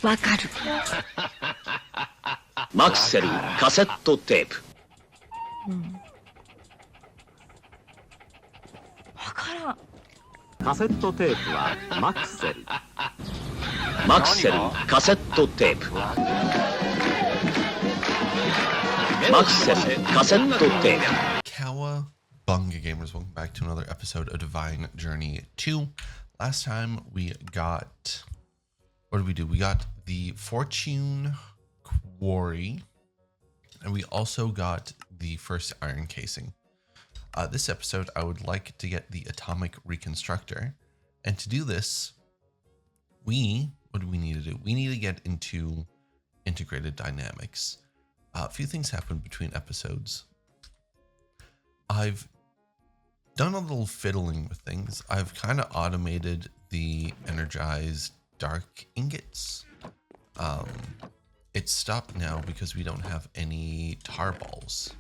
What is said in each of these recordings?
わかる。マクセルカセットテープ。わからん。カセットテープはマクセル。マクセルカセットテープ。マクセルカセットテープ。Cowabunga gamers, welcome back to another episode of Divine Journey 2. Last time we got, what did we do? We got the Fortune Quarry, and we also got the first iron casing. This episode, I would like to get the Atomic Reconstructor, and to do this, what do we need to do? We need to get into integrated dynamics. A few things happened between episodes. I've done a little fiddling with things. I've kind of automated the energized dark ingots. It's stopped now because we don't have any tar balls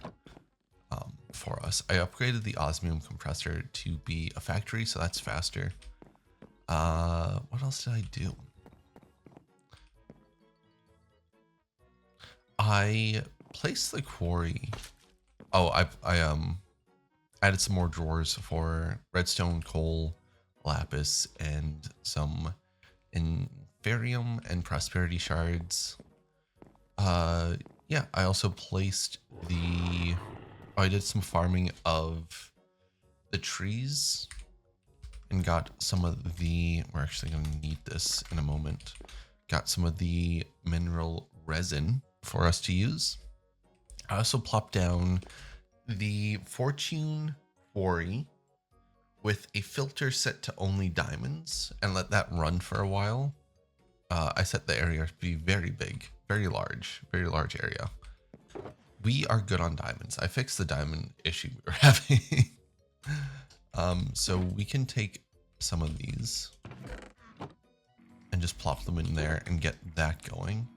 for us. I upgraded the osmium compressor to be a factory, so that's faster. What else did I do? I placed the quarry. Oh, I added some more drawers for redstone, coal, lapis, and some inferium and prosperity shards. Yeah, I also placed I did some farming of the trees and got some of the, we're actually going to need this in a moment, got some of the mineral resin for us to use. I also plopped down the Fortune Quarry with a filter set to only diamonds and let that run for a while. I set the area to be very big, very large area. We are good on diamonds. I fixed the diamond issue we were having. So we can take some of these and just plop them in there and get that going.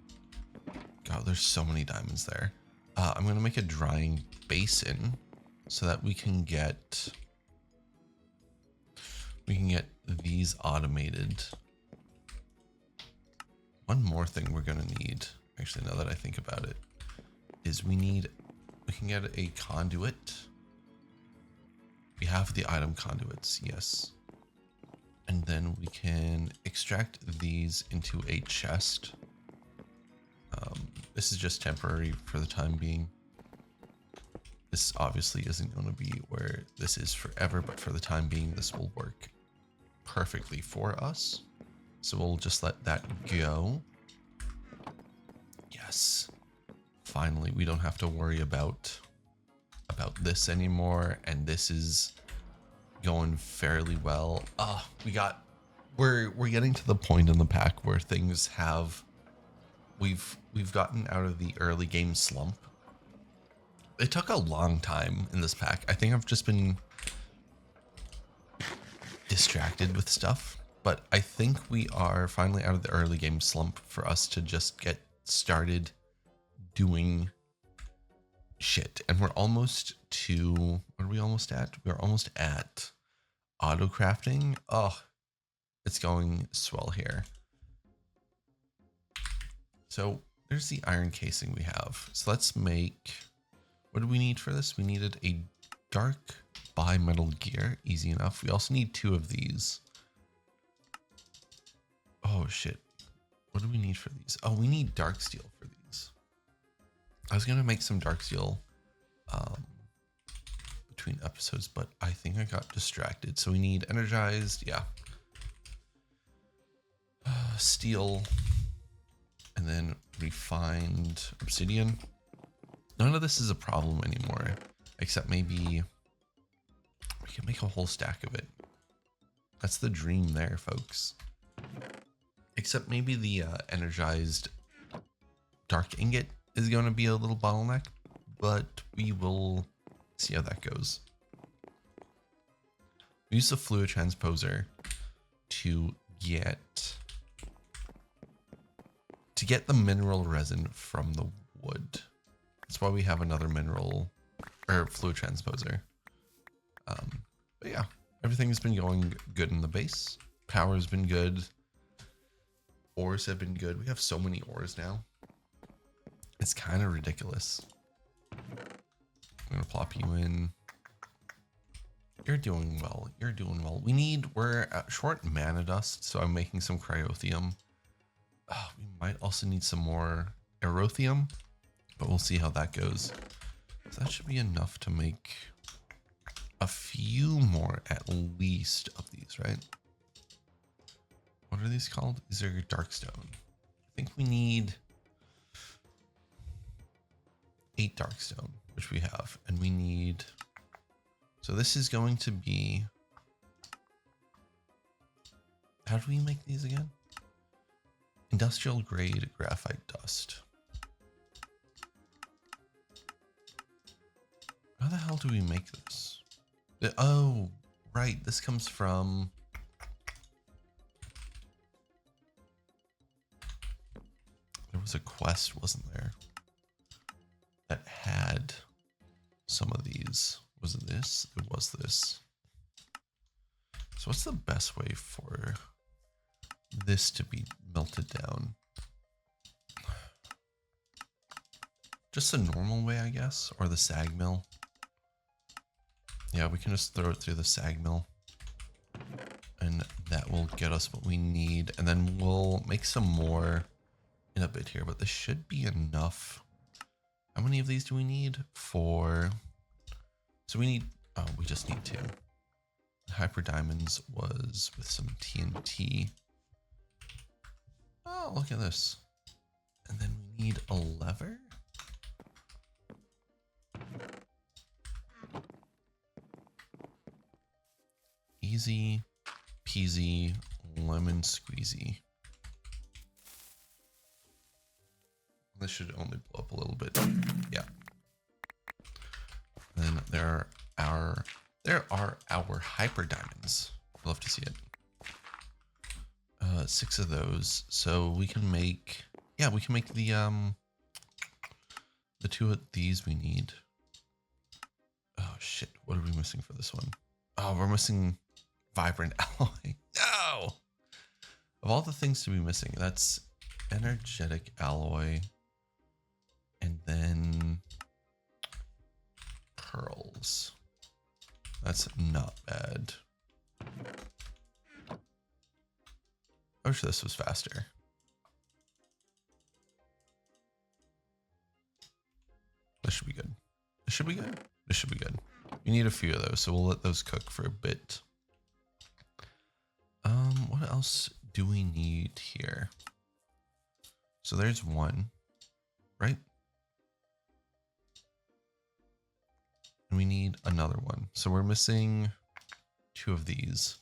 God, there's so many diamonds there. I'm going to make a drying basin so that we can get these automated. One more thing we're going to need, actually, now that I think about it, is we can get a conduit. We have the item conduits, yes. And then we can extract these into a chest. This is just temporary for the time being. This obviously isn't going to be where this is forever, but for the time being, this will work perfectly for us. So we'll just let that go. Yes. Finally, we don't have to worry about this anymore, and this is going fairly well. We're getting to the point in the pack where things have we've gotten out of the early game slump. It took a long time in this pack. I think I've just been distracted with stuff, but I think we are finally out of the early game slump for us to just get started doing shit. And we're almost to, what are we almost at? We're almost at auto crafting. Oh, it's going swell here. So there's the iron casing we have. So let's make, what do we need for this? We needed a dark bimetal gear. Easy enough. We also need 2 of these. Oh shit. What do we need for these? Oh, we need dark steel for these. I was going to make some dark steel between episodes, but I think I got distracted. So we need energized, yeah. Steel. And then refined obsidian. None of this is a problem anymore, except maybe we can make a whole stack of it. That's the dream there, folks. Except maybe the energized dark ingot is going to be a little bottleneck, but we will see how that goes. We use the fluid transposer to get the mineral resin from the wood. That's why we have another mineral or fluid transposer. But yeah, everything's been going good in the base. Power's been good. ores have been good. We have so many ores now. It's kind of ridiculous. I'm gonna plop you in. You're doing well. You're doing well. We're at short mana dust, so I'm making some cryothium. We might also need some more erothium, but we'll see how that goes. So that should be enough to make a few more at least of these, right? What are these called? These are darkstone. I think we need 8 darkstone, which we have, and we need. So this is going to be. How do we make these again? Industrial grade graphite dust. How the hell do we make this? Oh, right. This comes from. There was a quest, wasn't there? That had some of these. Was it this? It was this. So what's the best way for this to be melted down? Just the normal way, I guess, or the sag mill. Yeah, we can just throw it through the sag mill, and that will get us what we need. And then we'll make some more in a bit here, but this should be enough. How many of these do we need for? So we need, oh, we just need 2. Hyper diamonds was with some TNT. Oh, look at this. And then we need a lever. Easy peasy lemon squeezy. This should only blow up a little bit. Yeah. Then there are our hyper diamonds. I'd love to see it. 6 of those. So we can make, yeah, we can make the 2 of these we need. Oh shit, what are we missing for this one? Oh, we're missing vibrant alloy. No! Of all the things to be missing, that's energetic alloy. And then pearls. That's not bad. I wish this was faster. This should be good. This should be good. This should be good. We need a few of those, so we'll let those cook for a bit. What else do we need here? So there's 1, right? And we need another 1. So we're missing 2 of these.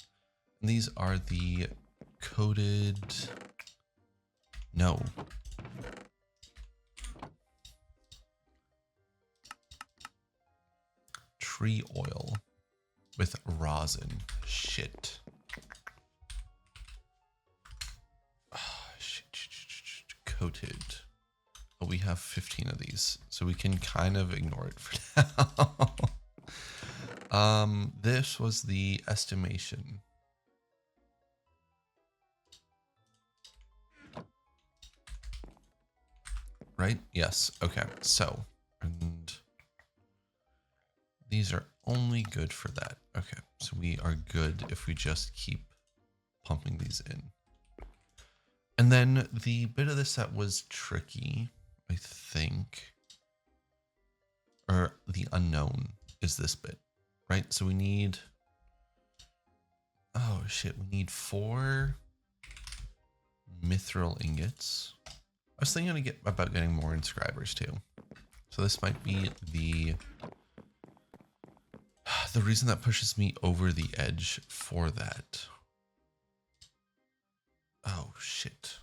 And these are the coated. No. Tree oil with rosin. Shit. Coated. Oh, we have 15 of these, so we can kind of ignore it for now. This was the estimation. Right? Yes. Okay. So, and these are only good for that. Okay. So we are good if we just keep pumping these in. And then the bit of this that was tricky, I think, or the unknown is this bit, right? So we need, oh shit, we need 4 mithril ingots. I was thinking about getting more inscribers too. So this might be the reason that pushes me over the edge for that. Oh, shit.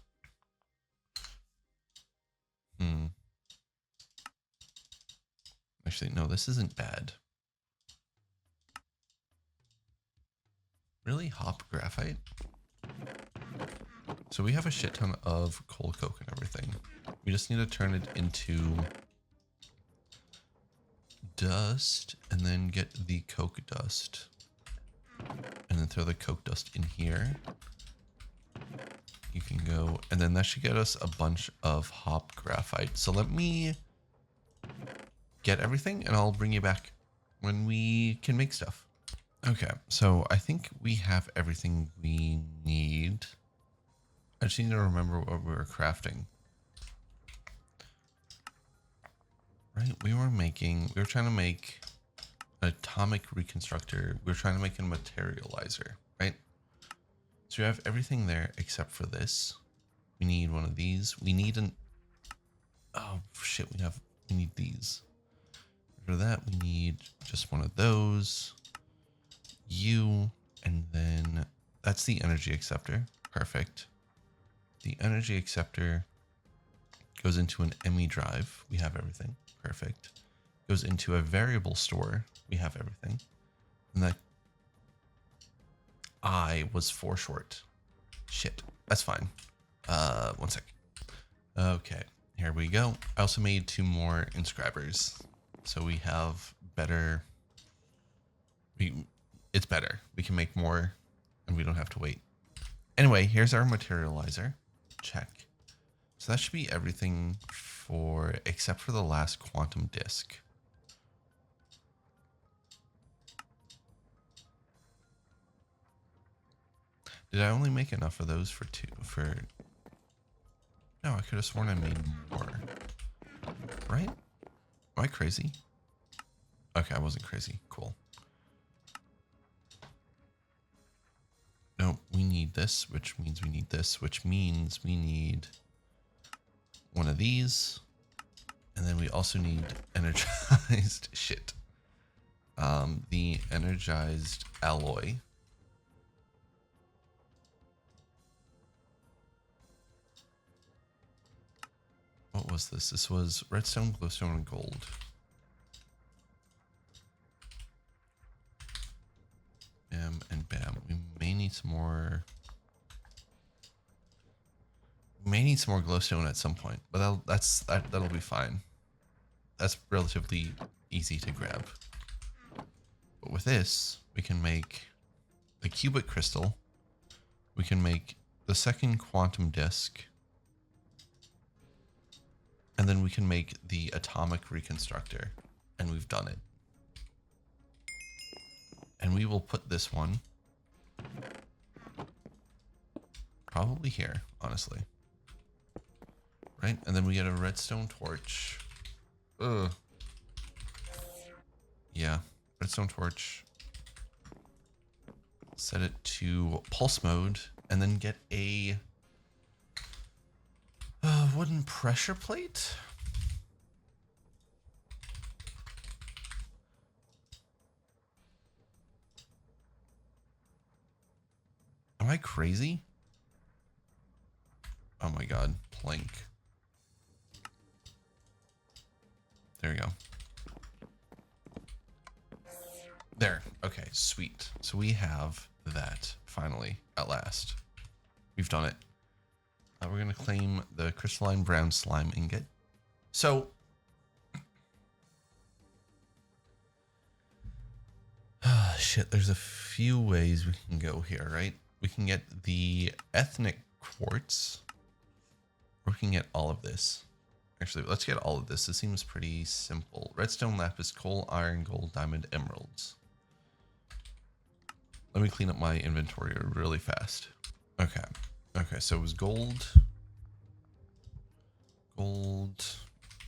Actually, no, this isn't bad. Really? Hop graphite? So we have a shit ton of coal coke and everything. We just need to turn it into dust and then get the coke dust. And then throw the coke dust in here. You can go, and then that should get us a bunch of hop graphite. So let me get everything and I'll bring you back when we can make stuff. Okay, so I think we have everything we need. I just need to remember what we were crafting. Right, we were trying to make an atomic reconstructor. We were trying to make a materializer, right? So we have everything there except for this. We need one of these. We need oh shit, we need these. For that, we need just one of those. And then that's the energy acceptor. Perfect. The energy acceptor goes into an ME drive. We have everything. Perfect. Goes into a variable store. We have everything. And that I was 4 short. Shit. That's fine. 1 sec. Okay. Here we go. I also made 2 more inscribers. So we have better. It's better. We can make more and we don't have to wait. Anyway, here's our materializer. Check. So that should be everything except for the last quantum disk. Did I only make enough of those for 2? No, I could have sworn I made more. Right? Am I crazy? Okay, I wasn't crazy. Cool. No, we need this, which means we need this, which means we need one of these. And then we also need energized shit. The energized alloy. What was this? This was redstone, glowstone, and gold. Bam and bam. We may need some more. We may need some more glowstone at some point, but that'll be fine. That's relatively easy to grab. But with this, we can make the cubic crystal. We can make the second quantum disk. And then we can make the atomic reconstructor. And we've done it. And we will put this one probably here, honestly. Right? And then we get a redstone torch. Ugh. Yeah, redstone torch. Set it to pulse mode and then get a wooden pressure plate. Am I crazy? Oh my god, plank. There we go. There. Okay, sweet. So we have that finally, at last. We've done it. We're going to claim the crystalline brown slime ingot. So, shit, there's a few ways we can go here, right? We can get the ethnic quartz, or we can get all of this. Actually, let's get all of this. This seems pretty simple. Redstone, lapis, coal, iron, gold, diamond, emeralds. Let me clean up my inventory really fast. Okay. Okay, so it was gold,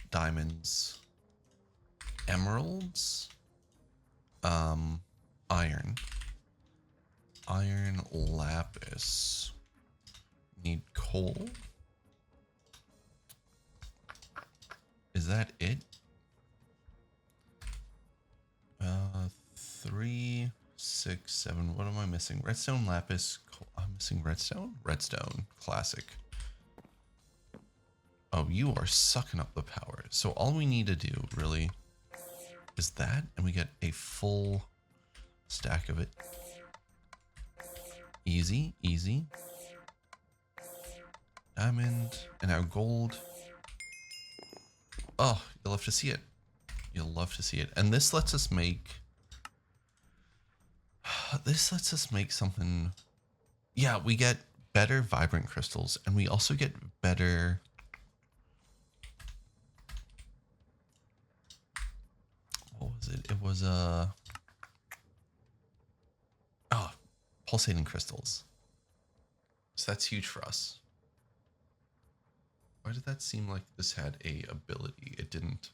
diamonds, emeralds, iron, lapis, need coal. Is that it? 3, 6, 7. What am I missing? Redstone, lapis. I'm missing redstone. Redstone, classic. Oh, you are sucking up the power. So all we need to do really is that, and we get a full stack of it. Easy, easy. Diamond, and now gold. Oh, you'll love to see it. You'll love to see it. And this lets us make something. Yeah, we get better vibrant crystals, and we also get better... What was it? It was pulsating crystals. So that's huge for us. Why did that seem like this had a ability? It didn't.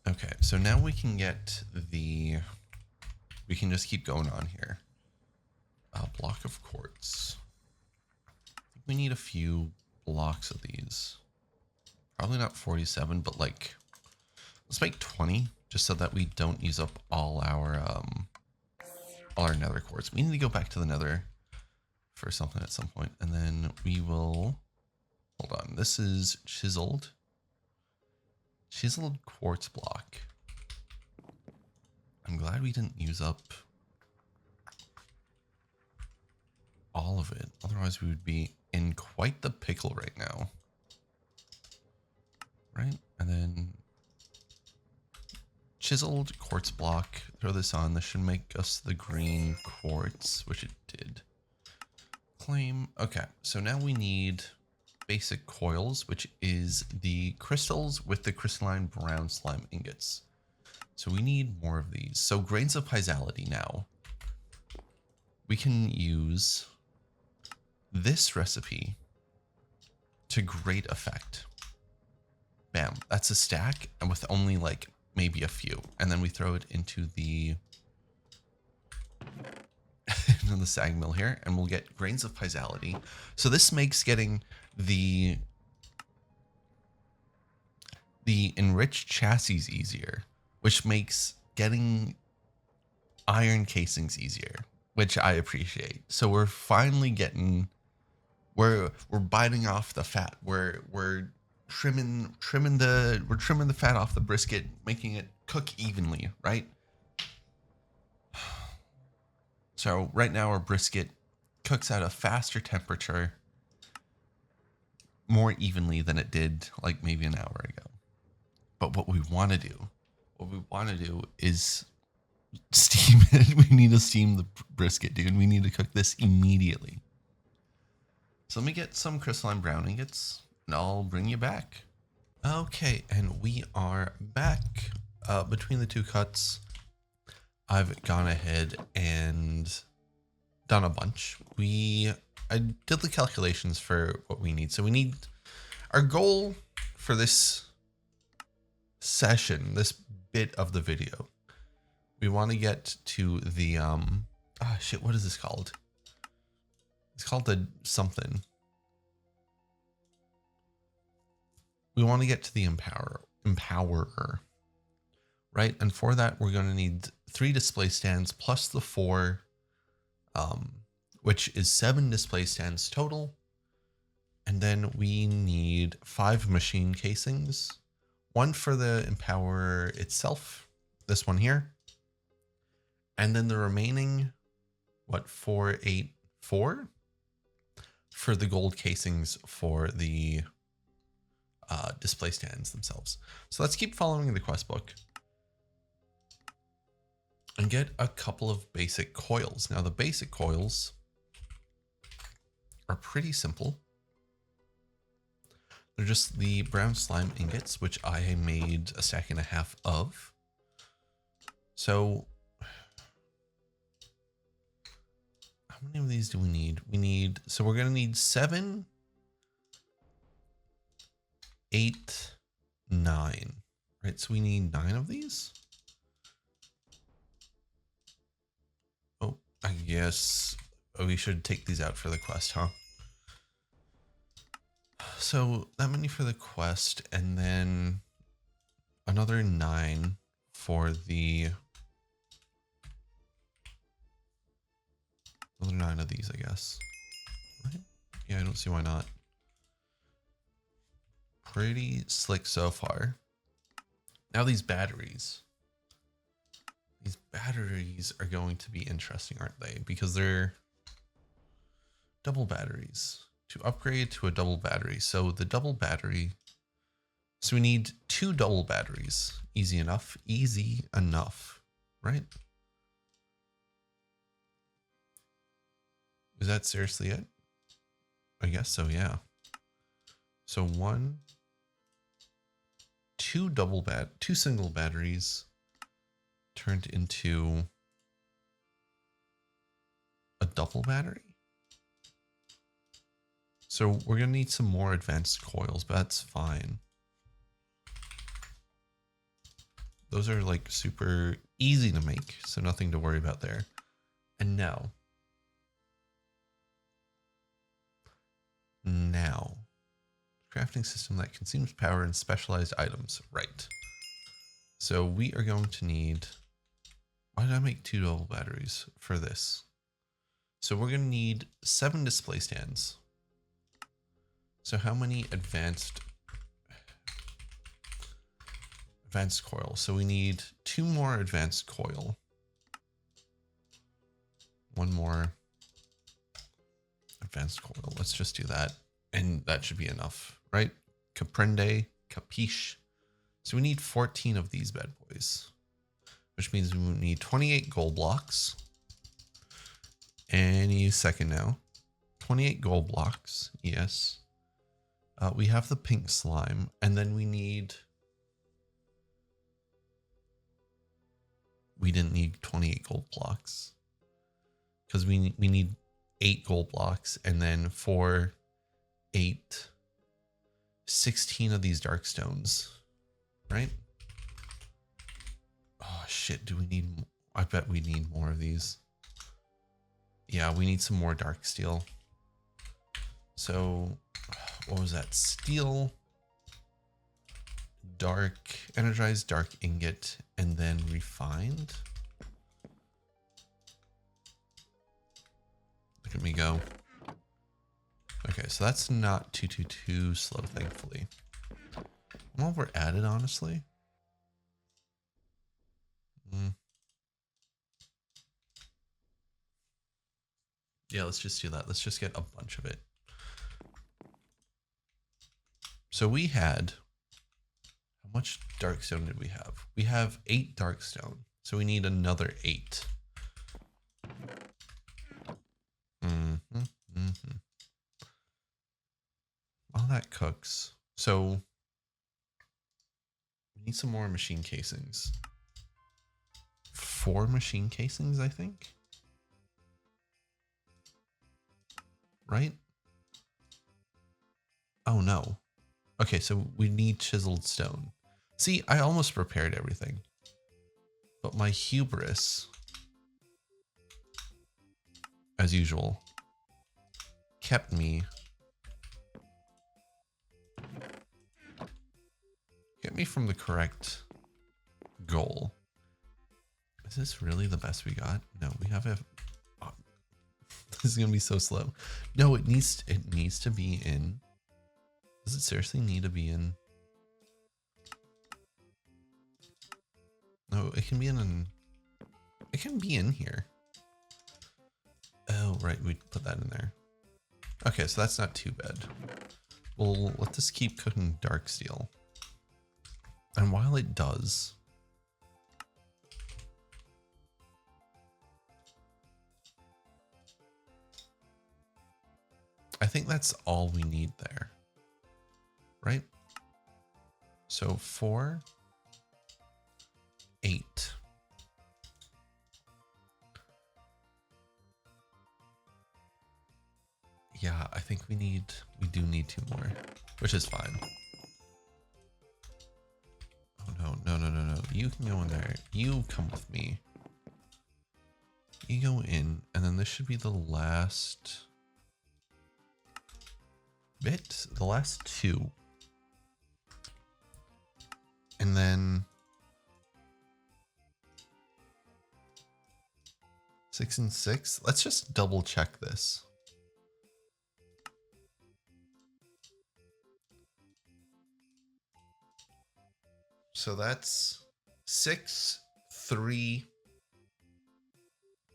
Okay, so now we can get the... We can just keep going on here. A block of quartz. I think we need a few blocks of these. Probably not 47, but like... Let's make 20, just so that we don't use up all our nether quartz. We need to go back to the nether for something at some point, and then we will... Hold on, this is chiseled quartz block. I'm glad we didn't use up all of it. Otherwise, we would be in quite the pickle right now. Right? And then chiseled quartz block. Throw this on. This should make us the green quartz, which it did. Claim. Okay, so now we need basic coils, which is the crystals with the crystalline brown slime ingots. So we need more of these. So grains of piezoality now. We can use this recipe to great effect. Bam, that's a stack, and with only like maybe a few. And then we throw it into the sag mill here, and we'll get grains of piezoality. So this makes getting the enriched chassis easier, which makes getting iron casings easier, which I appreciate. So we're finally getting, we're biting off the fat. We're trimming the fat off the brisket, making it cook evenly, right? So right now our brisket cooks at a faster temperature, more evenly than it did like maybe an hour ago. But what we want to do is steam it. We need to steam the brisket, dude. We need to cook this immediately. So let me get some crystalline brown ingots and I'll bring you back. Okay, and we are back. Between the two cuts, I've gone ahead and done a bunch. I did the calculations for what we need. So we need, our goal for this session, this bit of the video, we want to get to the, what is this called? It's called the something. We want to get to the empowerer, right? And for that, we're going to need 3 display stands plus the 4, which is 7 display stands total. And then we need 5 machine casings, 1 for the empowerer itself, this one here. And then the remaining, 4, 8, 4 for the gold casings for the display stands themselves. So let's keep following the quest book and get a couple of basic coils. Now the basic coils are pretty simple. They're just the brown slime ingots, which I made a stack and a half of. So how many of these do we need? So we're going to need 7, 8, 9, right? So we need 9 of these. Oh, I guess we should take these out for the quest, huh? So that many for the quest, and then another 9 for the, another 9 of these, I guess. Right? Yeah, I don't see why not. Pretty slick so far. Now these batteries are going to be interesting, aren't they? Because they're double batteries. To upgrade to a double battery. So the double battery, so we need 2 double batteries. Easy enough, right? Is that seriously it? I guess so, yeah. So two single batteries turned into a double battery. So we're gonna need some more advanced coils, but that's fine. Those are like super easy to make, so nothing to worry about there. And now, crafting system that consumes power and specialized items, right? So we are going to need, why did I make 2 double batteries for this? So we're going to need 7 display stands. So how many advanced coil? So we need 2 more advanced coil. 1 more advanced coil. Let's just do that. And that should be enough, right? Comprende, capiche. So we need 14 of these bad boys, which means we need 28 gold blocks. Any second now. 28 gold blocks, yes. We have the pink slime, and then we didn't need 28 gold blocks because we need 8 gold blocks, and then 4, 8, 16 of these dark stones, right? Oh shit, do we need, I bet we need more of these. Yeah, we need some more dark steel. So what was that? Steel, dark, energized dark ingot, and then refined. Look at me go. Okay, so that's not too slow, thankfully. Well, we're at it, honestly. Yeah, let's just do that. Let's just get a bunch of it. So we had, how much dark stone did we have? We have 8 dark stone. So we need another 8. While that cooks, so we need some more machine casings. 4 machine casings, I think. Right? Oh no. Okay, so we need chiseled stone. See, I almost prepared everything, but my hubris, as usual, kept me from the correct goal. Is this really the best we got? No, we have a, oh, this is gonna be so slow. No, it needs to be in. Does it seriously need to be in? No, it can be in it can be in here. Oh, right, we put that in there. Okay, so that's not too bad. We'll let this keep cooking dark steel. And while it does, I think that's all we need there, right? So 4, 8. Yeah, I think we do need 2 more, which is fine. Oh no. You can go in there. You come with me. You go in, and then this should be the last bit, the last 2. And then 6 and 6. Let's just double check this. So that's 6, 3,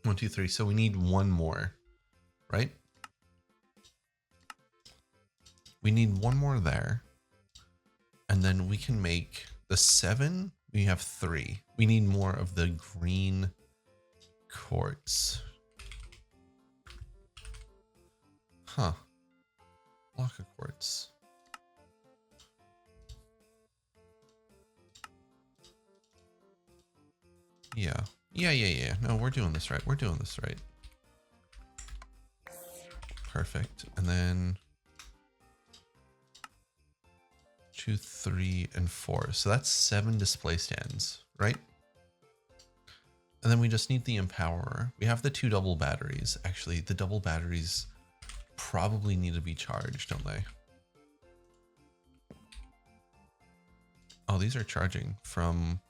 1, 2, 3. So we need 1 more, right? We need 1 more there. And then we can make the 7. We have 3. We need more of the green quartz. Huh. Block of quartz. Yeah. Yeah. No, we're doing this right. We're doing this right. Perfect. And then 2, 3, and 4. So that's 7 display stands, right? And then we just need the empowerer. We have the 2 double batteries. Actually, the double batteries probably need to be charged, don't they? Oh, these are charging from...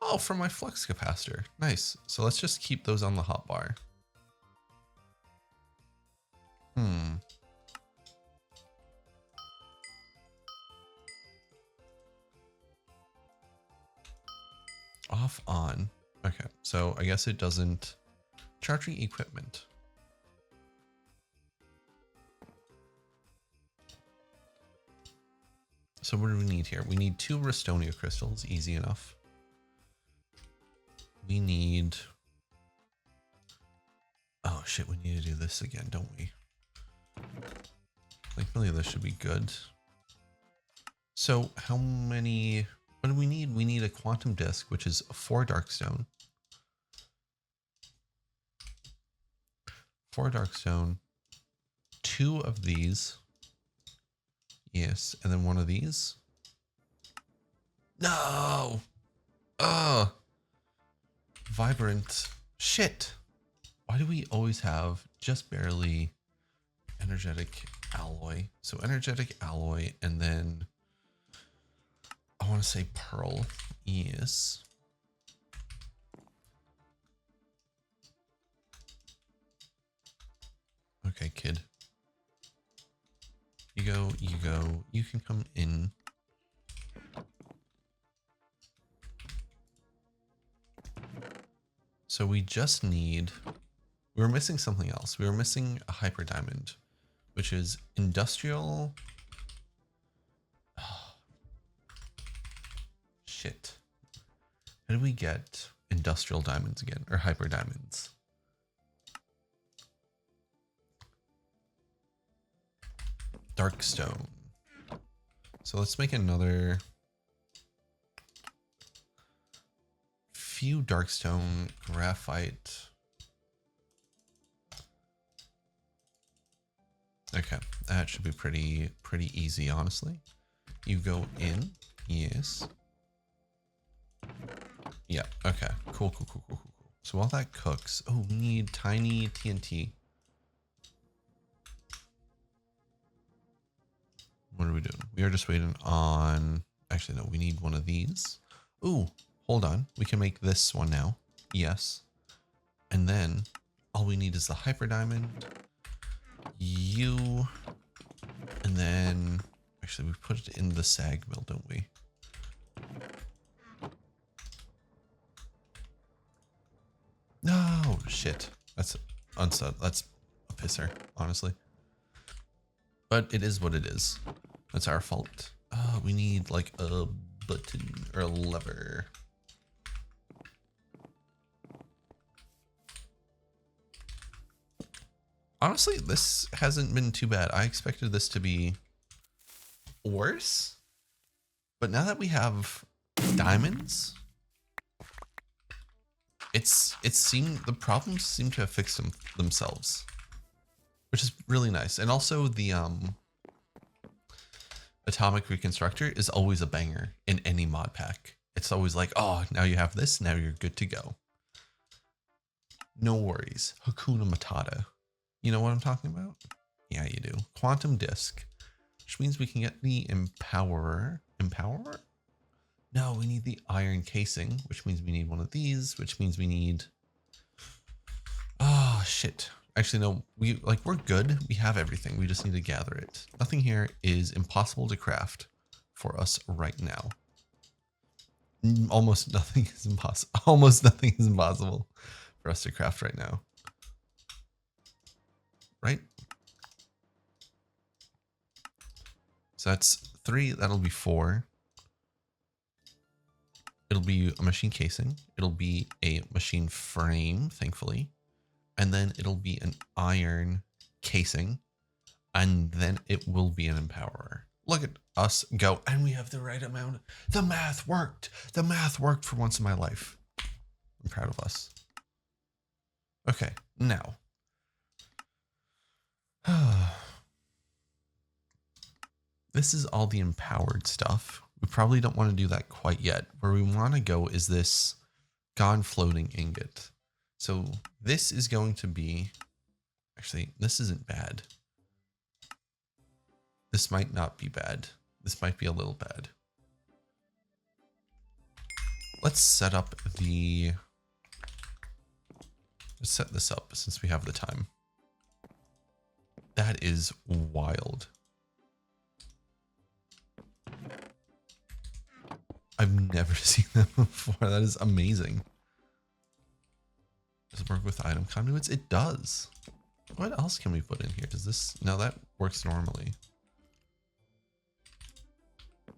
Oh, from my flux capacitor. Nice. So let's just keep those on the hotbar. Off, on. Okay, so I guess it doesn't... Charging equipment. So what do we need here? We need 2 Restonia crystals, easy enough. We need... Oh shit, we need to do this again, don't we? Like, really, this should be good. So how many... What do we need? We need a quantum disk, which is 4 darkstone. 4 darkstone. 2 of these. Yes, and then 1 of these. No! Ugh! Vibrant. Shit! Why do we always have just barely energetic alloy? So energetic alloy, and then I want to say pearl. Yes. Okay, kid. You go, you go. You can come in. So we just need... We were missing something else. We were missing a hyper diamond, which is industrial... Oh. Shit. How do we get industrial diamonds again? Or hyper diamonds? Darkstone. So let's make another few darkstone, graphite. Okay, that should be pretty easy, honestly. You go in, yes. Yeah, okay, cool. So while that cooks, oh, we need tiny TNT. What are we doing? We are just waiting on... Actually, no, we need one of these. Ooh, hold on. We can make this one now. Yes. And then all we need is the hyper diamond. You. And then... Actually, we put it in the sag mill, don't we? No, shit. That's unset. That's a pisser, honestly. But it is what it is. That's our fault. We need like a button or a lever. Honestly, this hasn't been too bad. I expected this to be worse. But now that we have diamonds, the problems seem to have fixed themselves. Which is really nice. And also the Atomic Reconstructor is always a banger in any mod pack. It's always like, oh, now you have this, now you're good to go. No worries. Hakuna Matata. You know what I'm talking about? Yeah, you do. Quantum Disk. Which means we can get the Empowerer. Empowerer? No, we need the iron casing, which means we need one of these, which means we need... Oh, shit. Actually, no, we're good. We have everything. We just need to gather it. Nothing here is impossible to craft for us right now. Almost nothing is impossible. Almost nothing is impossible for us to craft right now. Right? So that's 3. That'll be 4. It'll be a machine casing. It'll be a machine frame, thankfully. And then it'll be an iron casing. and then it will be an empowerer. Look at us go, and we have the right amount. The math worked. The math worked for once in my life. I'm proud of us. Okay, now. This is all the empowered stuff. We probably don't want to do that quite yet. Where we want to go is this gone floating ingot. So this is going to be, actually, this isn't bad. This might not be bad. This might be a little bad. Let's set up the, let's set this up since we have the time. That is wild. I've never seen that before. That is amazing. Does it work with item conduits? It does. What else can we put in here? Does this, no, that works normally.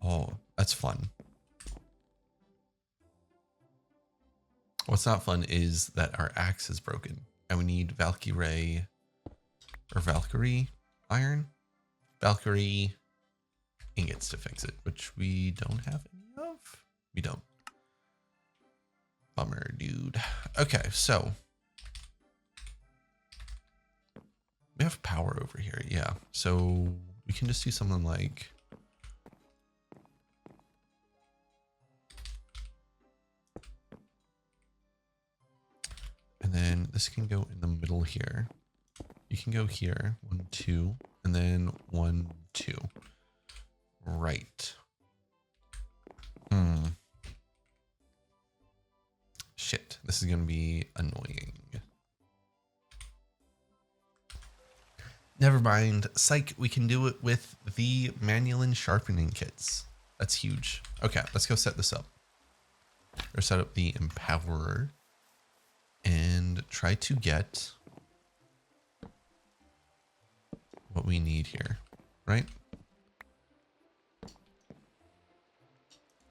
Oh, that's fun. What's not fun is that our axe is broken and we need Valkyrie ingots to fix it, which we don't have any of. We don't. Bummer, dude. Okay, so we have power over here. Yeah, so we can just do something like, and then this can go in the middle here. You can go here, 1, 2, and then 1, 2. Right. Shit, this is gonna be annoying. Never mind. Psych, we can do it with the manual sharpening kits. That's huge. Okay, let's go set this up. Or set up the empowerer. And try to get what we need here, right? Do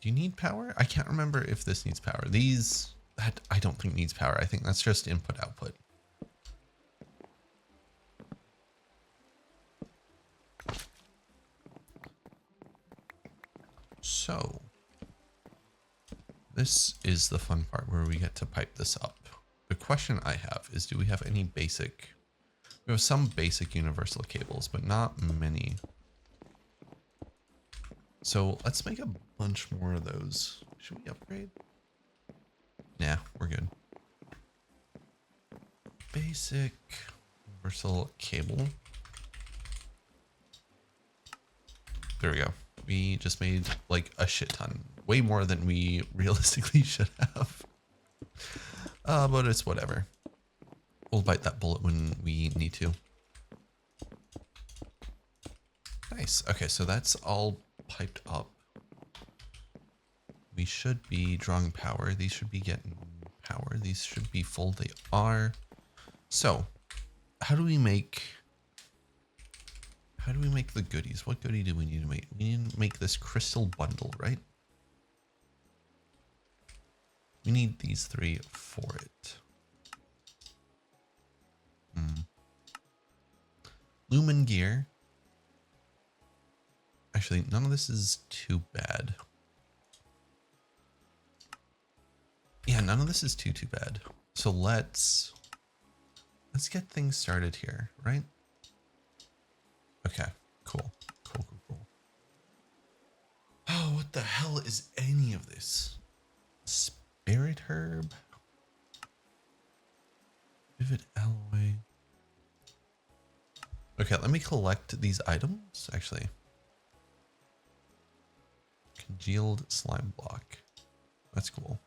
you need power? I can't remember if this needs power. These, that I don't think needs power. I think that's just input output. So this is the fun part where we get to pipe this up. The question I have is, do we have any basic, we have some basic universal cables, but not many. So let's make a bunch more of those. Should we upgrade? Nah, we're good. Basic universal cable. There we go. We just made like a shit ton, way more than we realistically should have. But it's whatever. We'll bite that bullet when we need to. Nice. Okay, so that's all piped up. We should be drawing power. These should be getting power. These should be full. They are. So, how do we make the goodies? What goodie do we need to make? We need to make this crystal bundle, right? We need these 3 for it. Lumen gear. Actually, none of this is too bad. Yeah, none of this is too bad. So let's get things started here, right? Okay, cool. Oh, what the hell is any of this? Spirit herb, vivid alloy. Okay, let me collect these items. Actually, congealed slime block. That's cool.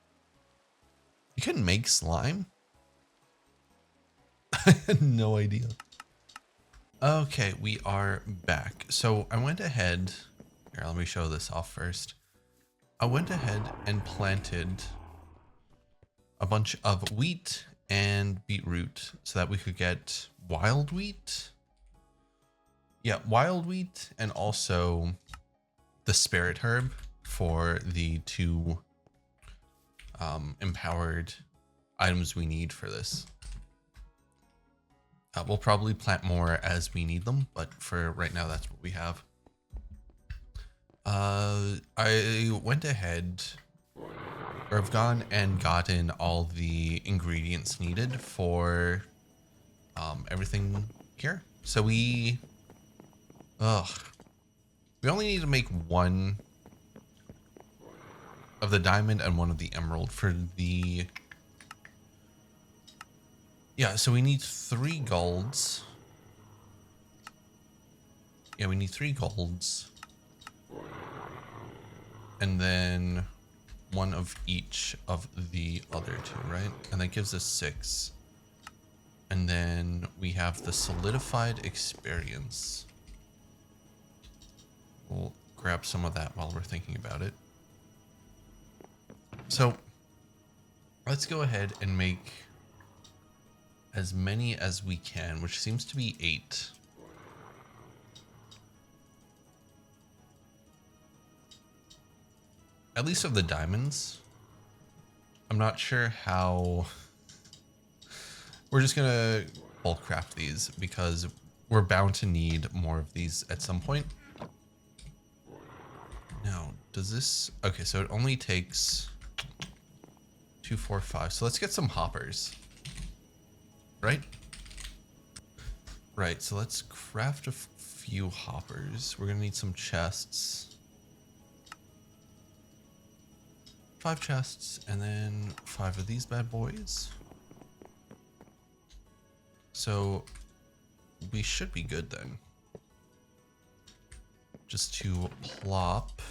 You can make slime? I had no idea. Okay, we are back. So I went ahead. Here, let me show this off first. I went ahead and planted a bunch of wheat and beetroot so that we could get wild wheat. Yeah, wild wheat and also the spirit herb for the 2 empowered items we need for this. We'll probably plant more as we need them, but for right now, that's what we have. I went ahead, or I've gone and gotten all the ingredients needed for everything here. So we only need to make one of the diamond and one of the emerald for the... Yeah, so we need 3 golds. Yeah, we need 3 golds. And then 1 of each of the other 2, right? And that gives us 6. And then we have the solidified experience. We'll grab some of that while we're thinking about it. So let's go ahead and make as many as we can, which seems to be 8. At least of the diamonds. I'm not sure how... We're just gonna bulk craft these because we're bound to need more of these at some point. Now, does this... Okay, so it only takes 2, 4, 5. So let's get some hoppers. Right? Right, so let's craft a few hoppers. We're gonna need some chests. 5 chests, and then 5 of these bad boys. So we should be good then. Just to plop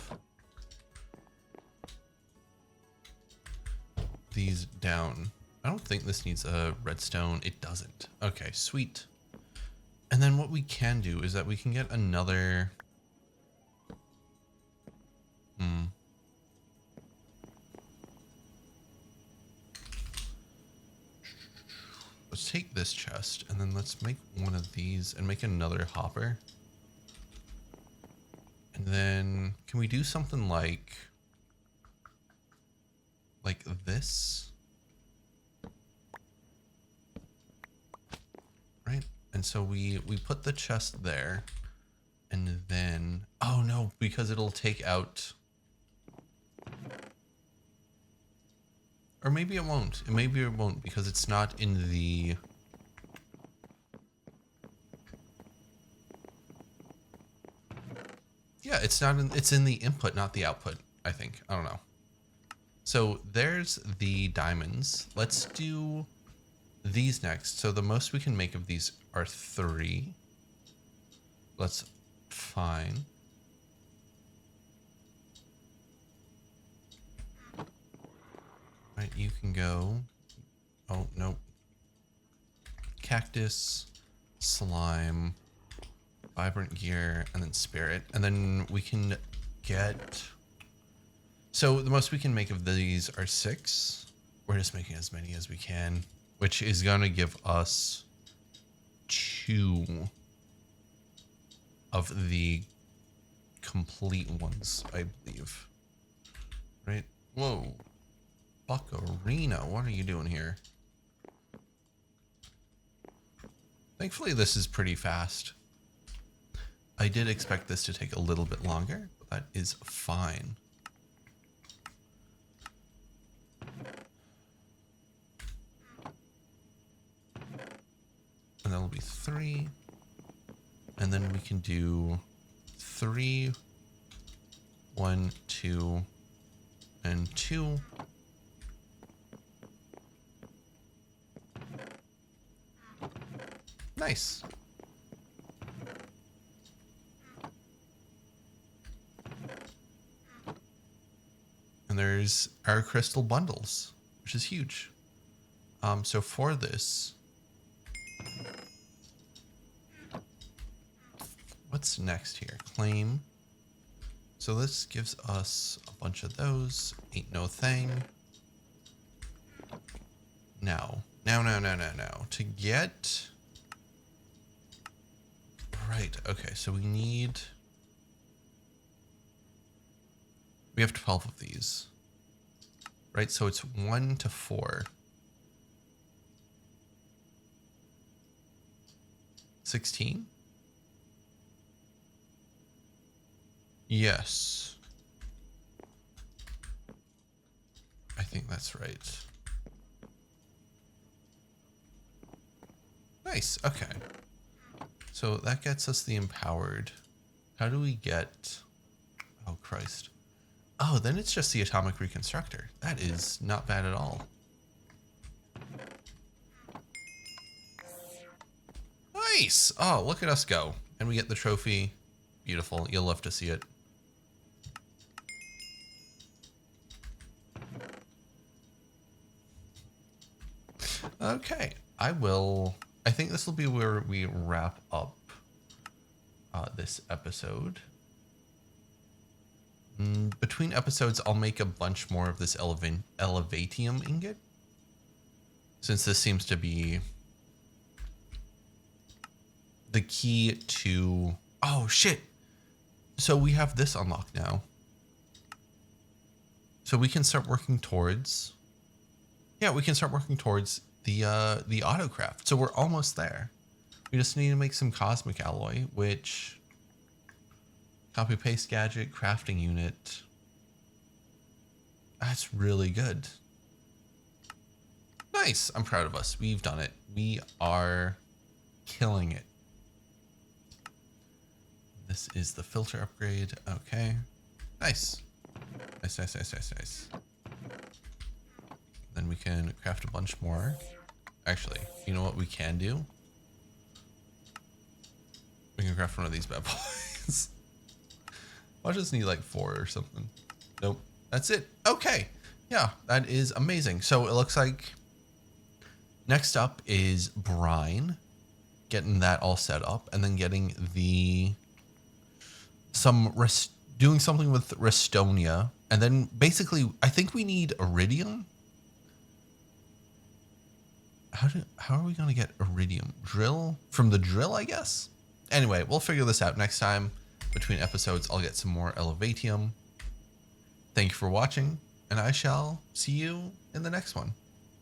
these down. I don't think this needs a redstone. It doesn't. Okay, sweet. And then what we can do is that we can get another... Let's take this chest and then let's make one of these and make another hopper. And then can we do something like this? Right? And so we put the chest there and then, oh no, because it'll take out, or maybe it won't. Maybe it won't because it's not in the... Yeah, it's not in, it's in the input, not the output, I think. I don't know. So there's the diamonds. Let's do these next. So the most we can make of these are 3. That's fine. Right, you can go. Oh, nope. Cactus, slime, vibrant gear, and then spirit. And then we can get... So the most we can make of these are 6. We're just making as many as we can, which is going to give us 2 of the complete ones, I believe. Right? Whoa. Buckarino, what are you doing here? Thankfully, this is pretty fast. I did expect this to take a little bit longer, but that is fine. And that'll be 3. And then we can do 3, 1, 2, and 2. Nice. And there's our crystal bundles, which is huge. So for this, what's next here? Claim. So this gives us a bunch of those. Ain't no thing. Now. To get... Right, okay, so we have 12 of these. Right, so it's 1 to 4. 16? Yes. I think that's right. Nice. Okay. So that gets us the empowered. How do we get... Oh, Christ. Oh, then it's just the atomic reconstructor. That is not bad at all. Nice. Oh, look at us go. And we get the trophy. Beautiful. You'll love to see it. Okay. I think this will be where we wrap up this episode. Between episodes, I'll make a bunch more of this Elevatium ingot, since this seems to be the key to... Oh, shit. So we have this unlocked now. So we can start working towards... Yeah, we can start working towards the autocraft. So we're almost there. We just need to make some cosmic alloy, which... Copy paste gadget, crafting unit. That's really good. Nice. I'm proud of us. We've done it. We are killing it. This is the filter upgrade. Okay. Nice. Nice. Then we can craft a bunch more. Actually, you know what we can do? We can craft one of these bad boys. I'll just need like 4 or something. Nope. That's it. Okay. Yeah, that is amazing. So it looks like next up is brine. Getting that all set up and then getting the doing something with Restonia. And then basically I think we need iridium. How are we going to get iridium? Drill from the drill, I guess. Anyway, we'll figure this out next time. Between episodes, I'll get some more Elevatium. Thank you for watching, and I shall see you in the next one.